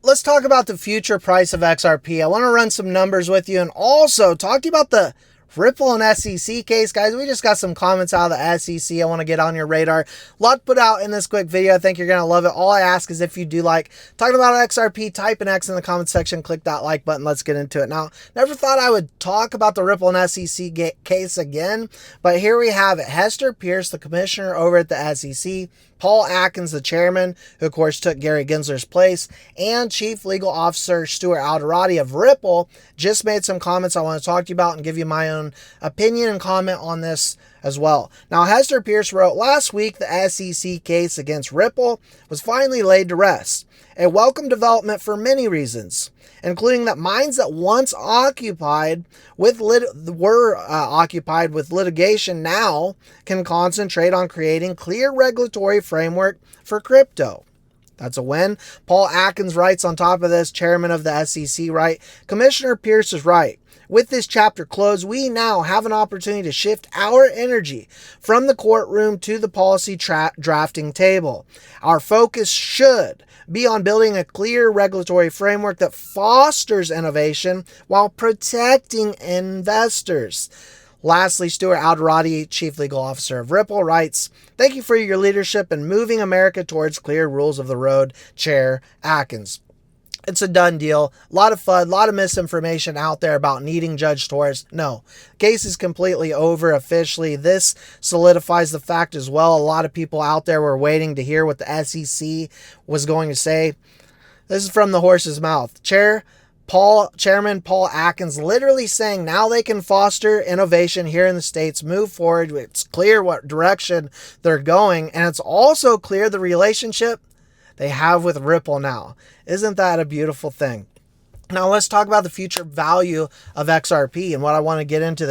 let's talk about the future price of XRP. I want to run some numbers with you and also talk to you about the Ripple and SEC case, guys. We just got some comments out of the SEC. I want to get on your radar. A lot to put out in this quick video. I think you're going to love it. All I ask is if you do like talking about XRP, type an X in the comment section, click that like button. Let's get into it. Now, never thought I would talk about the Ripple and SEC case again, but here we have it. Hester Pierce, the commissioner over at the SEC, Paul Atkins, the chairman, who of course took Gary Gensler's place, and Chief Legal Officer Stuart Alderati of Ripple just made some comments I want to talk to you about and give you my own opinion and comment on this as well. Now, Hester Pierce wrote, last week the SEC case against Ripple was finally laid to rest. A welcome development for many reasons, including that minds that once occupied with occupied with litigation now can concentrate on creating clear regulatory framework for crypto. That's a win. Paul Atkins writes on top of this, chairman of the SEC, right? Commissioner Pierce is right. With this chapter closed, we now have an opportunity to shift our energy from the courtroom to the policy drafting table. Our focus should be on building a clear regulatory framework that fosters innovation while protecting investors. Lastly, Stuart Alderati, Chief Legal Officer of Ripple, writes, thank you for your leadership in moving America towards clear rules of the road, Chair Atkins. It's a done deal. A lot of fun, a lot of misinformation out there about needing Judge Torres. No, case is completely over officially. This solidifies the fact as well. A lot of people out there were waiting to hear what the SEC was going to say. This is from the horse's mouth. Chairman Paul Atkins literally saying now they can foster innovation here in the States, move forward. It's clear what direction they're going, and it's also clear the relationship they have with Ripple now. Isn't that a beautiful thing? Now let's talk about the future value of XRP and what I want to get into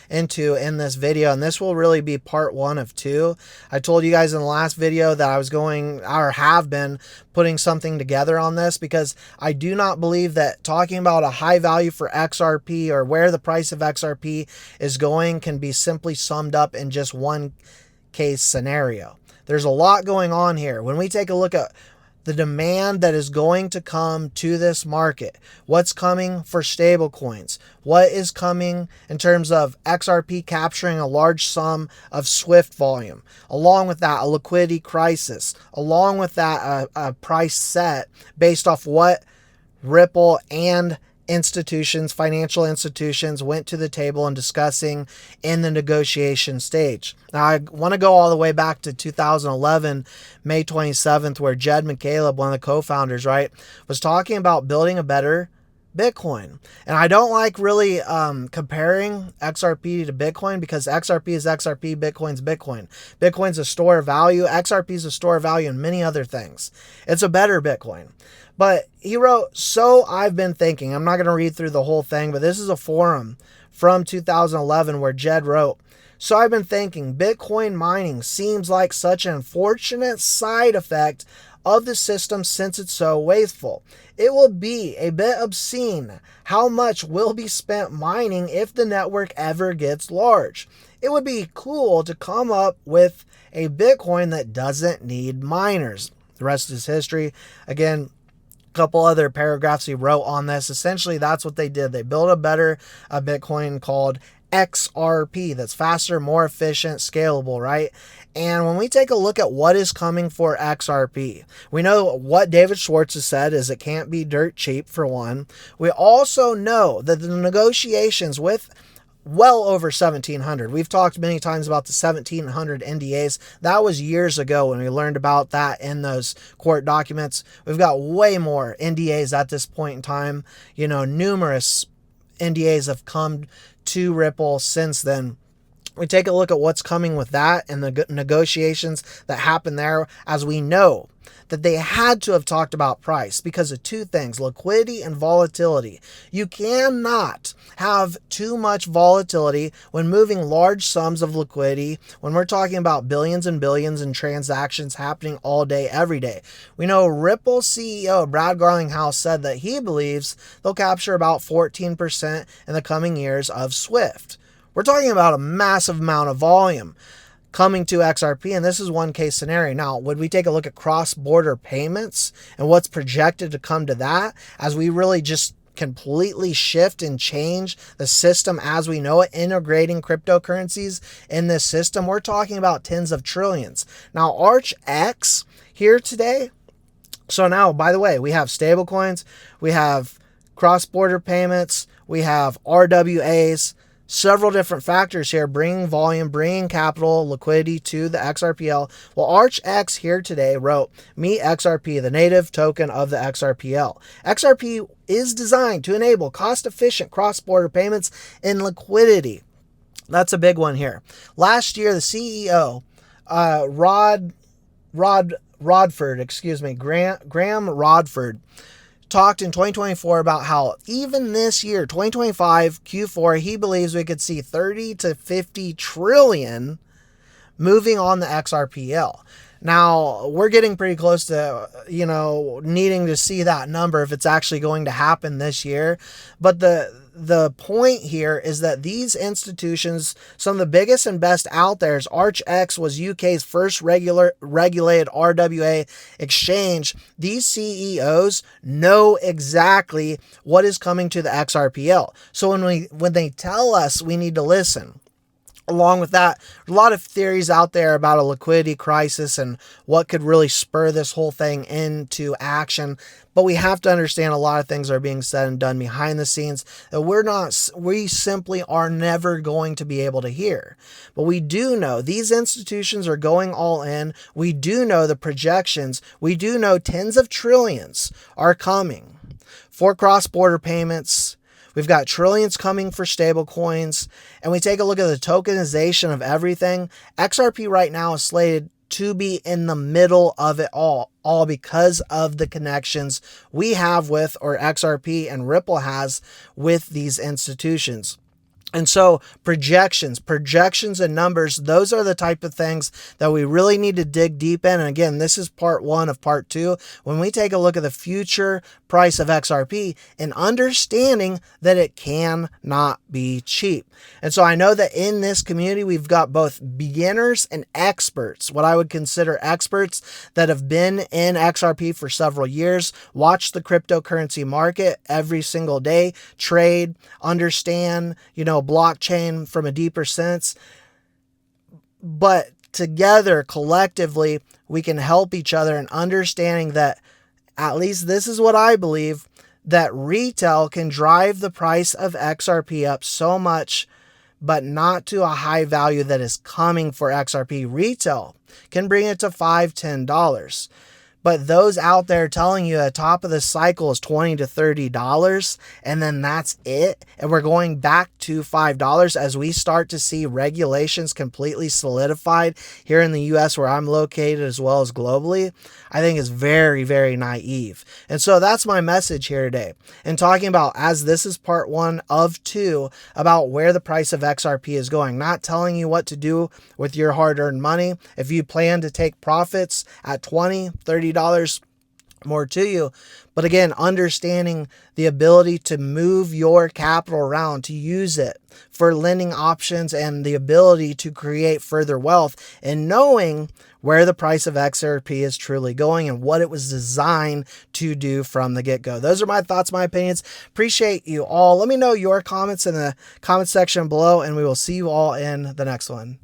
in this video. And this will really be part 1 of 2. I told you guys in the last video that I was have been putting something together on this because I do not believe that talking about a high value for XRP or where the price of XRP is going can be simply summed up in just one case scenario. There's a lot going on here. When we take a look at the demand that is going to come to this market, what's coming for stable coins, what is coming in terms of XRP capturing a large sum of SWIFT volume, along with that a liquidity crisis, along with that a price set based off what Ripple and financial institutions went to the table and discussing in the negotiation stage. Now, I want to go all the way back to 2011, May 27th, where Jed McCaleb, one of the co-founders, right, was talking about building a better Bitcoin. And I don't like really comparing XRP to Bitcoin because XRP is XRP, Bitcoin's Bitcoin. Bitcoin's a store of value. XRP is a store of value and many other things. It's a better Bitcoin. But he wrote, so I've been thinking, I'm not going to read through the whole thing, but this is a forum from 2011 where Jed wrote, so I've been thinking Bitcoin mining seems like such an unfortunate side effect of the system since it's so wasteful. It will be a bit obscene how much will be spent mining if the network ever gets large. It would be cool to come up with a Bitcoin that doesn't need miners. The rest is history. Again, couple other paragraphs he wrote on this. Essentially, that's what they did. They built a better Bitcoin called XRP that's faster, more efficient, scalable, right? And when we take a look at what is coming for XRP, we know what David Schwartz has said is it can't be dirt cheap, for one. We also know that the negotiations with well over 1,700. We've talked many times about the 1,700 NDAs. That was years ago when we learned about that in those court documents. We've got way more NDAs at this point in time. You know, numerous NDAs have come to Ripple since then. We take a look at what's coming with that and the negotiations that happened there, as we know that they had to have talked about price because of two things, liquidity and volatility. You cannot have too much volatility when moving large sums of liquidity, when we're talking about billions and billions in transactions happening all day, every day. We know Ripple CEO Brad Garlinghouse said that he believes they'll capture about 14% in the coming years of SWIFT. We're talking about a massive amount of volume. coming to XRP, and this is one case scenario. Now, would we take a look at cross-border payments and what's projected to come to that as we really just completely shift and change the system as we know it, integrating cryptocurrencies in this system? We're talking about tens of trillions. Now, ArchX here today. So now, by the way, we have stablecoins, we have cross-border payments, we have RWAs, several different factors here, bringing volume, bringing capital, liquidity to the XRPL. Well, ArchX here today wrote, meet XRP, the native token of the XRPL. XRP is designed to enable cost-efficient cross-border payments and liquidity. That's a big one here. Last year, the CEO, Graham Rodford, talked in 2024 about how even this year, 2025 Q4, he believes we could see 30 to 50 trillion moving on the XRPL. Now, we're getting pretty close to, needing to see that number if it's actually going to happen this year. But the point here is that these institutions, some of the biggest and best out there, is ArchX was UK's first regulated RWA exchange. These CEOs know exactly what is coming to the XRPL. So when they tell us we need to listen. Along with that, a lot of theories out there about a liquidity crisis and what could really spur this whole thing into action. But we have to understand a lot of things are being said and done behind the scenes that we simply are never going to be able to hear. But we do know these institutions are going all in. We do know the projections. We do know tens of trillions are coming for cross-border payments. We've got trillions coming for stable coins, and we take a look at the tokenization of everything. XRP right now is slated to be in the middle of it all because of the connections we have with, or XRP and Ripple has with, these institutions. And so projections and numbers, those are the type of things that we really need to dig deep in. And again, this is part one of part two. When we take a look at the future price of XRP and understanding that it cannot be cheap. And so I know that in this community, we've got both beginners and experts, what I would consider experts that have been in XRP for several years, watch the cryptocurrency market every single day, trade, understand, blockchain from a deeper sense. But together, collectively, we can help each other in understanding that, at least this is what I believe, that retail can drive the price of XRP up so much, but not to a high value that is coming for XRP. Retail can bring it to $5, $10. But those out there telling you at top of the cycle is $20 to $30, and then that's it, and we're going back to $5 as we start to see regulations completely solidified here in the US where I'm located, as well as globally, I think is very, very naive. And so that's my message here today. And talking about, as this is part one of two, about where the price of XRP is going, not telling you what to do with your hard-earned money. If you plan to take profits at $20, $30, more to you. But again, understanding the ability to move your capital around, to use it for lending options, and the ability to create further wealth, and knowing where the price of XRP is truly going and what it was designed to do from the get-go. Those are my thoughts, my opinions. Appreciate you all. Let me know your comments in the comment section below, and we will see you all in the next one.